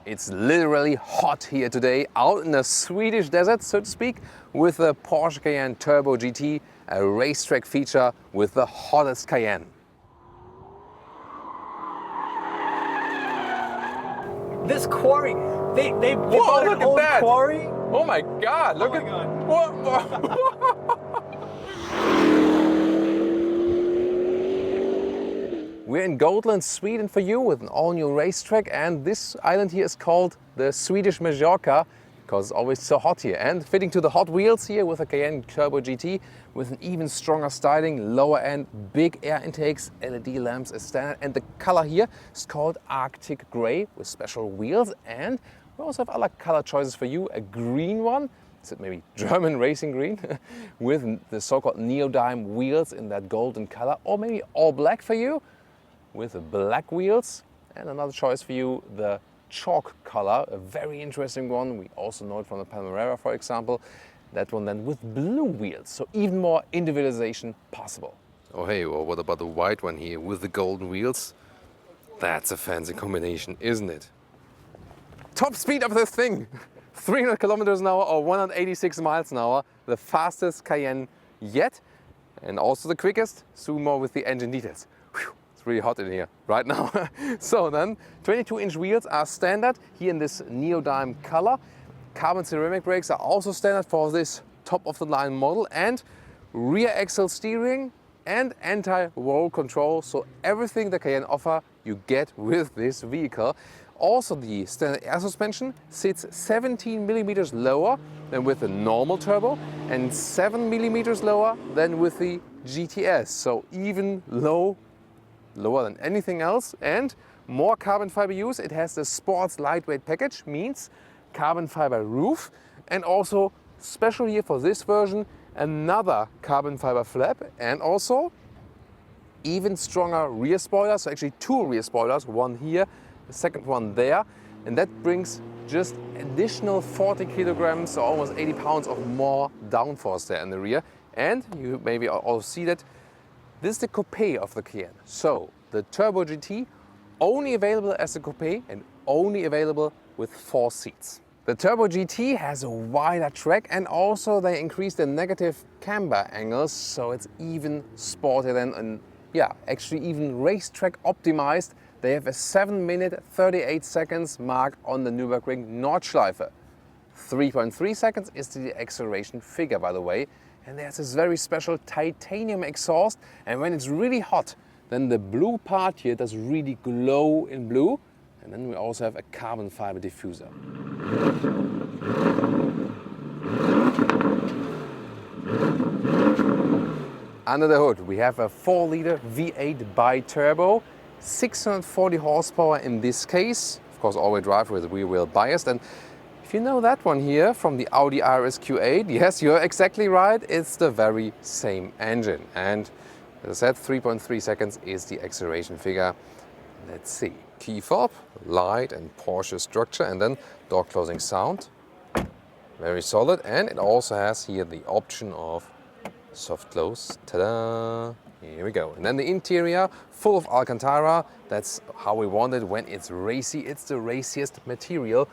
It's literally hot here today, out in the Swedish desert, so to speak, with the Porsche Cayenne Turbo GT, a racetrack feature with the hottest Cayenne. This quarry, they Whoa, bought look an at old that. quarry. Oh my God! Look Oh at my God. Whoa. We're in Gotland, Sweden for you with an all-new racetrack, and this island here is called the Swedish Majorca because it's always so hot here. And fitting to the hot wheels here with a Cayenne Turbo GT with an even stronger styling, lower end, big air intakes, LED lamps as standard, and the color here is called Arctic Grey with special wheels. And we also have other color choices for you, a green one. Is it maybe German racing green with the so-called neodyme wheels in that golden color, or maybe all black for you with the black wheels. And another choice for you, the chalk color, a very interesting one. We also know it from the Panamera, for example. That one then with blue wheels, so even more individualization possible. Oh hey, well, what about the white one here with the golden wheels? That's a fancy combination, isn't it? Top speed of this thing, 300 kilometers an hour or 186 miles an hour, the fastest Cayenne yet, and also the quickest. Soon more with the engine details. Whew. Really hot in here right now. So then 22-inch wheels are standard here in this neodyme color. Carbon ceramic brakes are also standard for this top of the line model, and rear axle steering and anti-roll control. So everything the Cayenne offer you get with this vehicle. Also the standard air suspension sits 17 millimeters lower than with the normal turbo and 7 millimeters lower than with the GTS. So even lower than anything else, and more carbon fiber use. It has the sports lightweight package, means carbon fiber roof, and also special here for this version, another carbon fiber flap, and also even stronger rear spoilers. So actually two rear spoilers, one here, the second one there, and that brings just additional 40 kilograms, so almost 80 pounds of more downforce there in the rear. And you maybe also see that this is the coupe of the Cayenne. So the Turbo GT only available as a coupe and only available with 4 seats. The Turbo GT has a wider track, and also they increased the negative camber angles, so it's even sportier than, and yeah, actually even racetrack optimized. They have a 7-minute 38 seconds mark on the Nürburgring Nordschleife. 3.3 seconds is the acceleration figure, by the way. And there's this very special titanium exhaust, and when it's really hot, then the blue part here does really glow in blue. And then we also have a carbon fiber diffuser. Under the hood we have a 4-liter V8 bi-turbo, 640 horsepower in this case, of course all-wheel drive with rear-wheel biased. And if you know that one here from the Audi RS Q8, yes, you're exactly right, it's the very same engine. And as I said, 3.3 seconds is the acceleration figure. Let's see. Key fob, light and Porsche structure, and then door closing sound. Very solid, and it also has here the option of soft close. Ta-da! Here we go. And then the interior, full of Alcantara. That's how we want it when it's racy. It's the raciest material,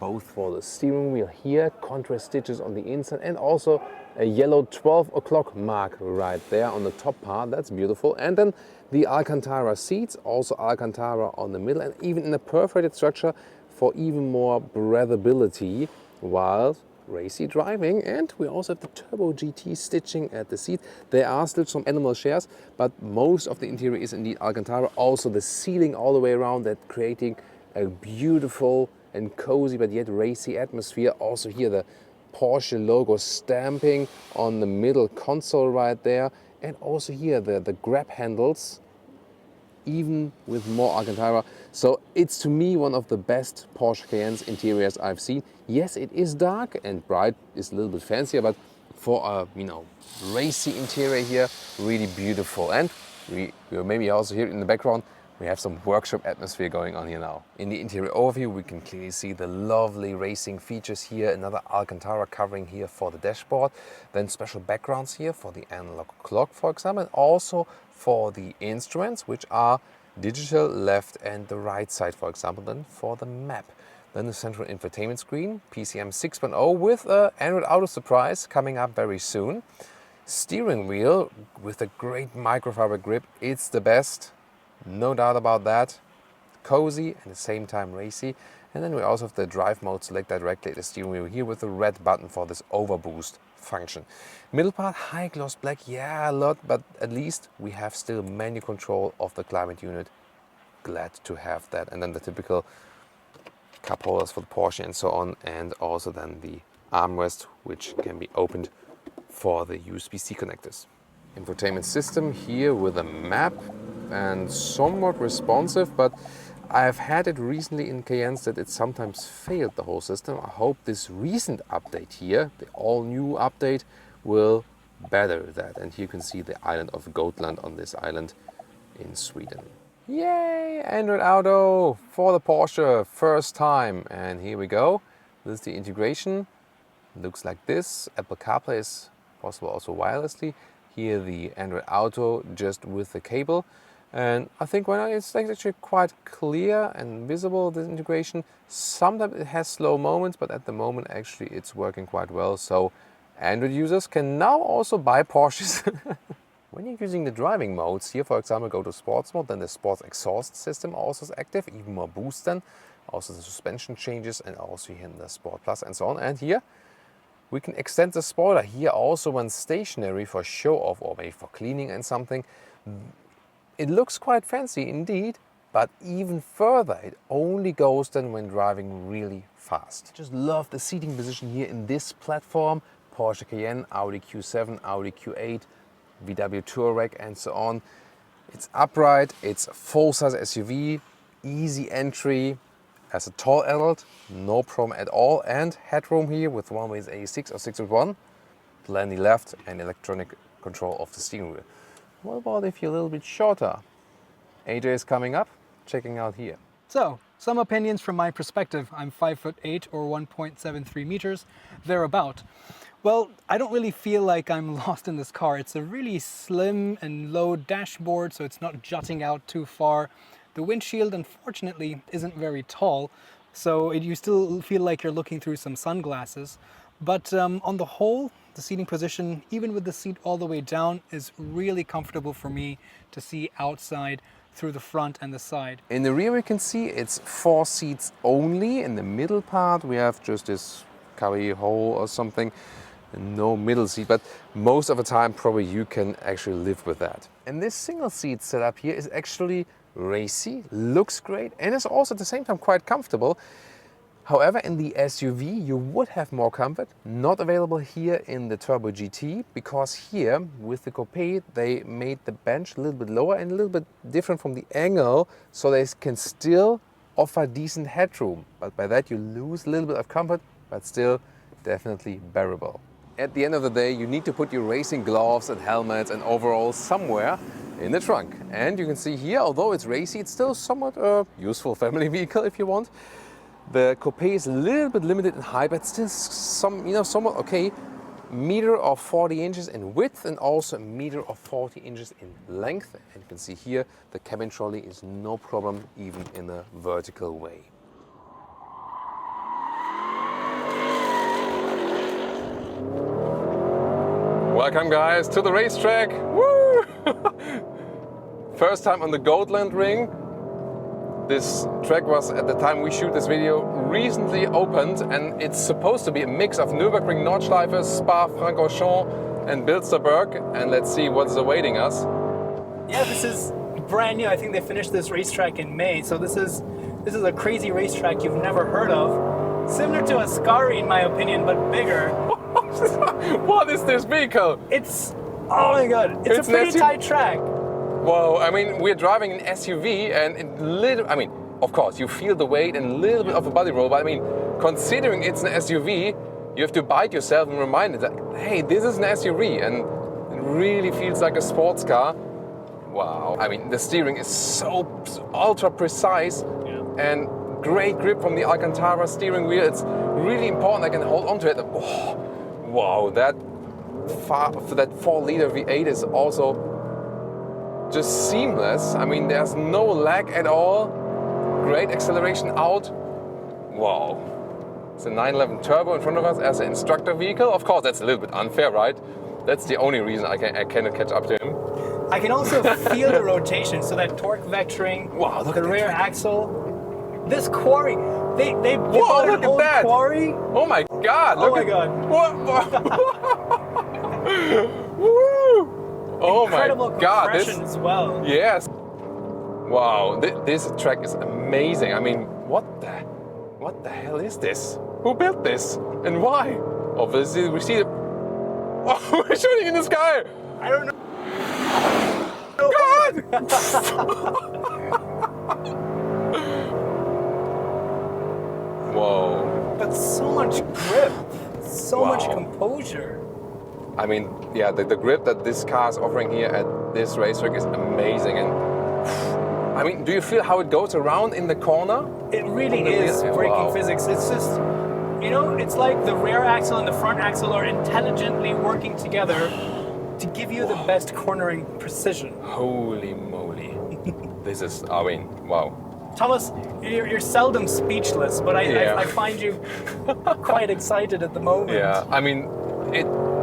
both for the steering wheel here, contrast stitches on the inside, and also a yellow 12 o'clock mark right there on the top part. That's beautiful. And then the Alcantara seats, also Alcantara on the middle, and even in a perforated structure for even more breathability while racy driving. And we also have the Turbo GT stitching at the seat. There are still some animal shares, but most of the interior is indeed Alcantara. Also the ceiling all the way around, that creating a beautiful and cozy but yet racy atmosphere. Also here the Porsche logo stamping on the middle console right there, and also here the grab handles, even with more Alcantara. So it's to me one of the best Porsche Cayenne's interiors I've seen. Yes, it is dark and bright is a little bit fancier, but for a racy interior here, really beautiful. And we maybe also here in the background, we have some workshop atmosphere going on here now. In the interior overview, we can clearly see the lovely racing features here. Another Alcantara covering here for the dashboard. Then special backgrounds here for the analog clock, for example, and also for the instruments, which are digital left and the right side, for example, then for the map. Then the central infotainment screen, PCM 6.0 with an Android Auto surprise coming up very soon. Steering wheel with a great microfiber grip, it's the best, no doubt about that. Cozy and at the same time racy. And then we also have the drive mode select directly at the steering wheel here with the red button for this overboost function. Middle part, high gloss black, yeah, a lot, but at least we have still menu control of the climate unit. Glad to have that. And then the typical cup holders for the Porsche and so on, and also then the armrest, which can be opened for the USB-C connectors. Infotainment system here with a map and somewhat responsive, but I've had it recently in Cayennes that it sometimes failed the whole system. I hope this recent update here, the all-new update, will better that. And here you can see the island of Gotland on this island in Sweden. Yay! Android Auto for the Porsche, first time. And here we go. This is the integration. Looks like this. Apple CarPlay is possible also wirelessly. Here the Android Auto just with the cable. And I think it's actually quite clear and visible, this integration. Sometimes it has slow moments, but at the moment actually it's working quite well. So Android users can now also buy Porsches. When you're using the driving modes, here for example go to sports mode, then the sports exhaust system also is active, even more boost then. Also the suspension changes and also here in the Sport Plus and so on. And here we can extend the spoiler here also when stationary for show off or maybe for cleaning and something. It looks quite fancy indeed, but even further it only goes then when driving really fast. Just love the seating position here in this platform. Porsche Cayenne, Audi Q7, Audi Q8, VW Touareg and so on. It's upright, it's a full-size SUV, easy entry. As a tall adult, no problem at all. And headroom here with one way is 86 or 6 with 1. Plenty left and electronic control of the steering wheel. What about if you're a little bit shorter? AJ is coming up, checking out here. So, some opinions from my perspective. I'm 5'8" or 1.73 meters, thereabout. Well, I don't really feel like I'm lost in this car. It's a really slim and low dashboard, so it's not jutting out too far. The windshield, unfortunately, isn't very tall, so you still feel like you're looking through some sunglasses. But on the whole, the seating position, even with the seat all the way down, is really comfortable for me to see outside through the front and the side. In the rear we can see it's 4 seats only. In the middle part we have just this cubby hole or something. No middle seat, but most of the time probably you can actually live with that. And this single seat setup here is actually racy, looks great, and is also at the same time quite comfortable. However, in the SUV you would have more comfort, not available here in the Turbo GT, because here with the Coupe they made the bench a little bit lower and a little bit different from the angle, so they can still offer decent headroom, but by that you lose a little bit of comfort, but still definitely bearable. At the end of the day, you need to put your racing gloves and helmets and overalls somewhere in the trunk. And you can see here, although it's racy, it's still somewhat a useful family vehicle if you want. The Coupe is a little bit limited in height, but still somewhat okay. Meter of 40 inches in width and also a meter of 40 inches in length. And you can see here, the cabin trolley is no problem even in a vertical way. Welcome guys to the racetrack. Woo! First time on the Gotland ring. This track was, at the time we shoot this video, recently opened, and it's supposed to be a mix of Nürburgring Nordschleife, Spa Francorchamps and Bilsterberg, and let's see what's awaiting us. Yeah, this is brand new. I think they finished this racetrack in May, so this is a crazy racetrack you've never heard of. Similar to a Ascari in my opinion, but bigger. What is this vehicle? Oh my god, it's a pretty tight track. Whoa, I mean, we're driving an SUV and of course, you feel the weight and a little bit of a body roll, but I mean, considering it's an SUV, you have to bite yourself and remind it that, hey, this is an SUV, and it really feels like a sports car. Wow. I mean, the steering is so ultra precise, and great grip from the Alcantara steering wheel. It's really important I can hold on to it. Oh, wow, that 4-liter V8 is also just seamless. I mean, there's no lag at all. Great acceleration out. Wow. It's a 911 Turbo in front of us as an instructor vehicle. Of course, that's a little bit unfair, right? That's the only reason I cannot catch up to him. I can also feel the rotation, so that torque vectoring, Wow, look the at that rear track. axle. This quarry, they Whoa, an look at old that. quarry. Oh my God! Oh my God. What? Woo! Oh my Incredible God! compression as well. Yes. Wow, this track is amazing. I mean, what the hell is this? Who built this and why? Obviously, we see the. Oh, we're shooting in the sky. I don't know. God! Whoa. But so much grip, so much Wow. composure. I mean, yeah, the grip that this car is offering here at this racetrack is amazing. And I mean, do you feel how it goes around in the corner? It really On the is rear- braking wow. physics. It's just, you know, it's like the rear axle and the front axle are intelligently working together to give you the best cornering precision. Holy moly. This is, I mean, wow. Thomas, you're seldom speechless, but Yeah. I find you quite excited at the moment. Yeah, I mean,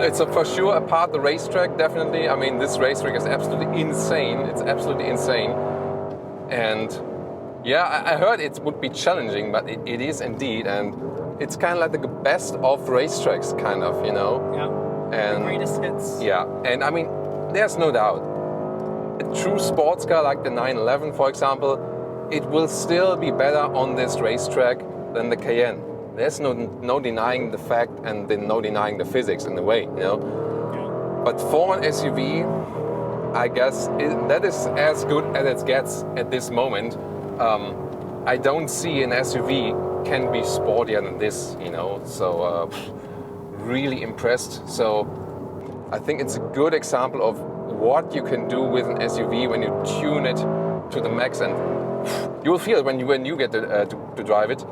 it's for sure a part of the racetrack, definitely. I mean, this racetrack is absolutely insane. It's absolutely insane. And yeah, I heard it would be challenging, but it is indeed. And it's kind of like the best of racetracks, kind of, you know? Yeah. And The greatest hits. yeah, and I mean, there's no doubt. A true sports car like the 911, for example, it will still be better on this racetrack than the Cayenne. There's no denying the fact and then no denying the physics in a way, you know? Yeah. But for an SUV, I guess that is as good as it gets at this moment. I don't see an SUV can be sportier than this, you know? So really impressed. So I think it's a good example of what you can do with an SUV when you tune it to the max, and you will feel it when you get to drive it.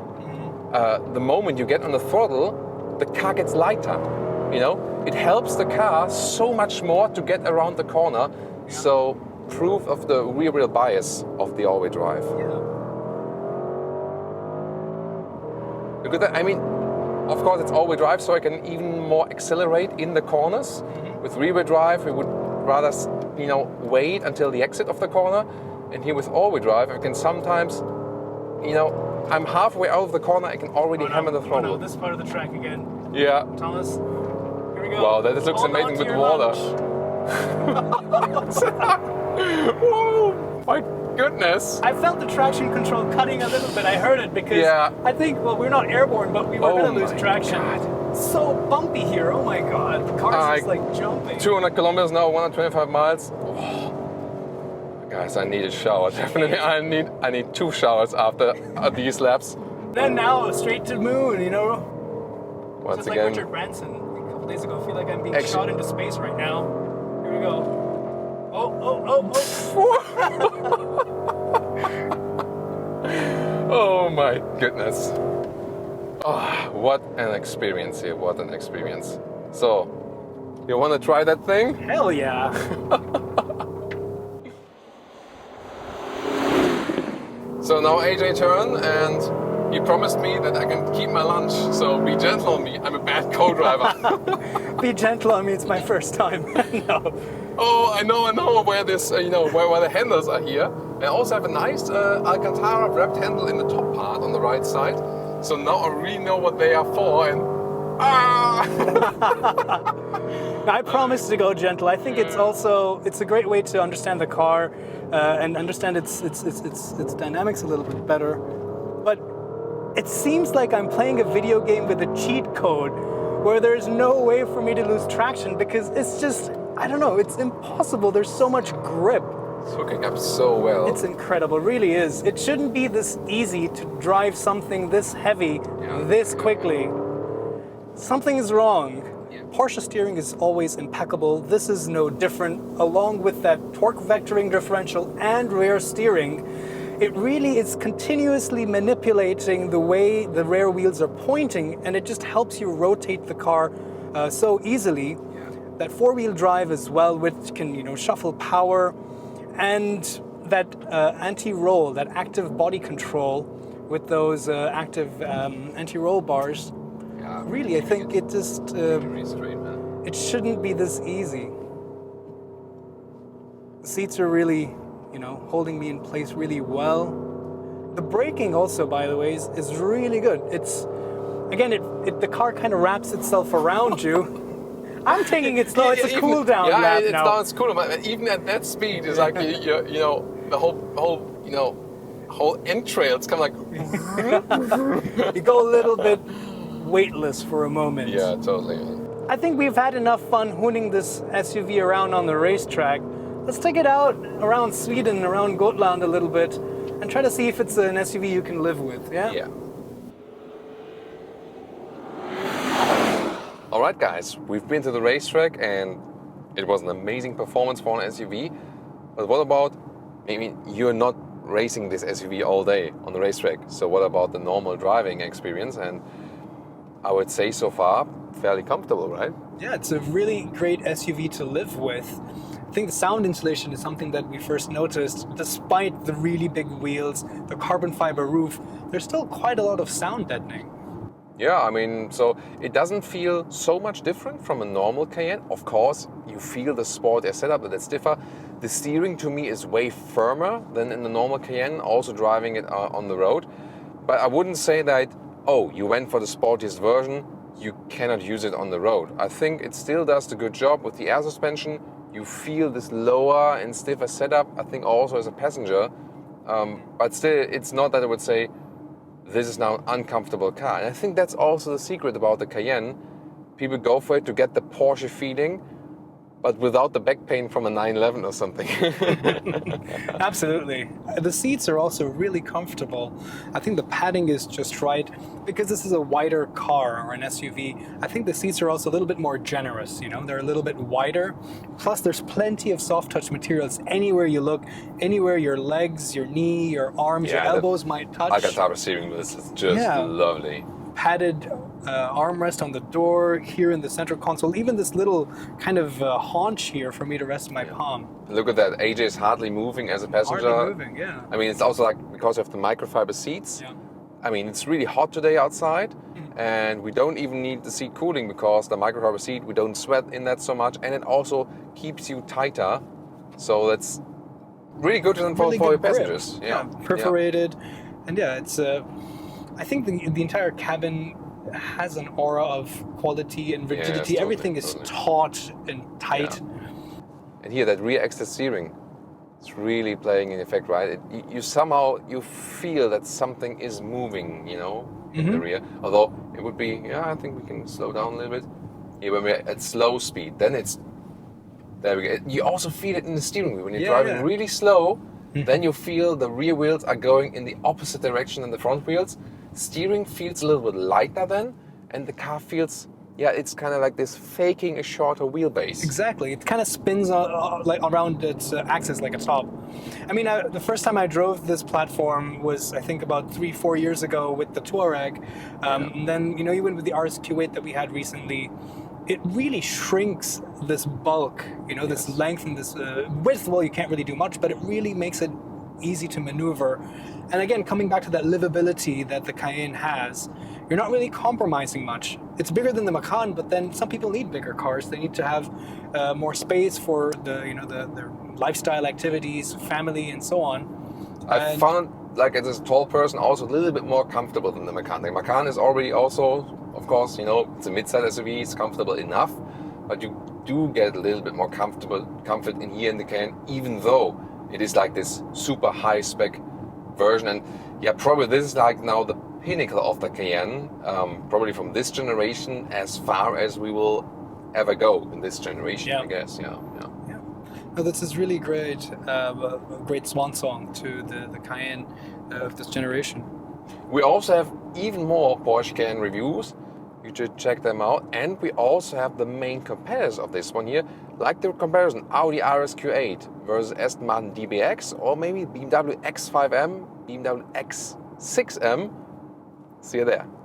The moment you get on the throttle, the car gets lighter. You know, it helps the car so much more to get around the corner. So proof of the rear wheel bias of the all-wheel drive. Yeah. Look at that. I mean, of course it's all-wheel drive, so I can even more accelerate in the corners. With rear-wheel drive, we would rather, you know, wait until the exit of the corner. And here with all-wheel drive, I can sometimes, you know, I'm halfway out of the corner, I can already hammer the Oh throttle. no, this part of the track again. Yeah. Thomas, here we go. Wow, that looks Hold amazing on to with your water. lunch. Whoa, my goodness. I felt the traction control cutting a little bit. I heard it because Yeah. I think, well, we're not airborne, but we were Oh going to lose my traction. God. So bumpy here. Oh my God. The car's just like jumping. 200 kilometers now, 125 miles. Oh. Guys, I need a shower. Definitely, I need 2 showers after these laps. Then now straight to the moon, you know? Once Just like again, Richard Branson a couple days ago. I feel like I'm being Actually- shot into space right now. Here we go. Oh. oh my goodness. Oh, what an experience here, what an experience. So, you want to try that thing? Hell yeah. So now AJ turn, and he promised me that I can keep my lunch. So be gentle on me, I'm a bad co-driver. Be gentle on me, it's my first time. No. Oh, I know where this, you know, where the handles are here. I also have a nice Alcantara wrapped handle in the top part on the right side. So now I really know what they are for, and I promise to go gentle. I think it's a great way to understand the car and understand its dynamics a little bit better. But it seems like I'm playing a video game with a cheat code where there's no way for me to lose traction because it's just, I don't know, it's impossible. There's so much grip. it's hooking up so well. It's incredible, really is. It shouldn't be this easy to drive something this heavy, this quickly. Something is wrong. Porsche steering is always impeccable. This is no different. Along with that torque vectoring differential and rear steering, it really is continuously manipulating the way the rear wheels are pointing, and it just helps you rotate the car so easily. That four-wheel drive as well, which can, you know, shuffle power, and that anti-roll, that active body control, with those active anti-roll bars. Yeah, Really, I think it just very straight, man. it shouldn't be this easy. The seats are really, holding me in place really well. The braking also, by the way, is really good. It's, again, the car kind of wraps itself around you. I'm taking it slow. It's a cool down lap now. It's cool, but even at that speed, it's like the whole entrails come like. You go a little bit weightless for a moment. Yeah, totally. I think we've had enough fun hooning this SUV around on the racetrack. Let's take it out around Sweden, around Gotland a little bit, and try to see if it's an SUV you can live with. Yeah. Yeah. All right, guys, we've been to the racetrack and it was an amazing performance for an SUV. But what about, you're not racing this SUV all day on the racetrack. So what about the normal driving experience? And I would say so far, fairly comfortable, right? Yeah, it's a really great SUV to live with. I think the sound insulation is something that we first noticed. Despite the really big wheels, the carbon fiber roof, there's still quite a lot of sound deadening. Yeah, so it doesn't feel so much different from a normal Cayenne. Of course, you feel the sport air setup, but that's different. The steering to me is way firmer than in the normal Cayenne, also driving it on the road. But I wouldn't say that, you went for the sportiest version, you cannot use it on the road. I think it still does a good job with the air suspension. You feel this lower and stiffer setup, I think also as a passenger. But still, it's not that I would say, this is now an uncomfortable car. And I think that's also the secret about the Cayenne. People go for it to get the Porsche feeling, but without the back pain from a 911 or something. Absolutely. The seats are also really comfortable. I think the padding is just right. Because this is a wider car or an SUV, I think the seats are also a little bit more generous, They're a little bit wider. Plus, there's plenty of soft touch materials anywhere you look, anywhere your legs, your knee, your arms, your elbows might touch. Alcantara steering wheel is just lovely. Padded armrest on the door, here in the central console, even this little kind of haunch here for me to rest my palm. Look at that, AJ is hardly moving as a passenger. Hardly moving, yeah. It's also like because of the microfiber seats. Yeah. It's really hot today outside, and we don't even need the seat cooling because the microfiber seat, we don't sweat in that so much, and it also keeps you tighter. So that's really good for your passengers. Yeah, perforated. And it's I think the entire cabin has an aura of quality and rigidity. Everything is taut and tight. And here, that rear extra steering, it's really playing an effect, right? You somehow feel that something is moving, in the rear. Although it would be, I think we can slow down a little bit. Here, when we're at slow speed, then there we go. You also feel it in the steering wheel. When you're driving really slow, then you feel the rear wheels are going in the opposite direction than the front wheels. Steering feels a little bit lighter then, and the car feels, it's kind of like this faking a shorter wheelbase. Exactly. It kind of spins around its axis like a top. The first time I drove this platform was, I think, about 3-4 years ago with the Touareg. And then, even with the RSQ8 that we had recently, it really shrinks this bulk, this length and this width. Well, you can't really do much, but it really makes it easy to maneuver. And again, coming back to that livability that the Cayenne has, you're not really compromising much. It's bigger than the Macan, but then some people need bigger cars. They need to have more space for their lifestyle activities, family, and so on. I found, as a tall person, also a little bit more comfortable than the Macan. The Macan is already also, of course, it's a mid-size SUV, it's comfortable enough, but you do get a little bit more comfort in here in the Cayenne, even though it is like this super high-spec version. And probably this is like now the pinnacle of the Cayenne, probably from this generation as far as we will ever go in this generation, I guess. No, this is really great, a great swan song to the Cayenne of this generation. We also have even more Porsche Cayenne reviews. You should check them out. And we also have the main competitors of this one here, like the comparison Audi RSQ8 versus Aston Martin DBX, or maybe BMW X5M, BMW X6M. See you there.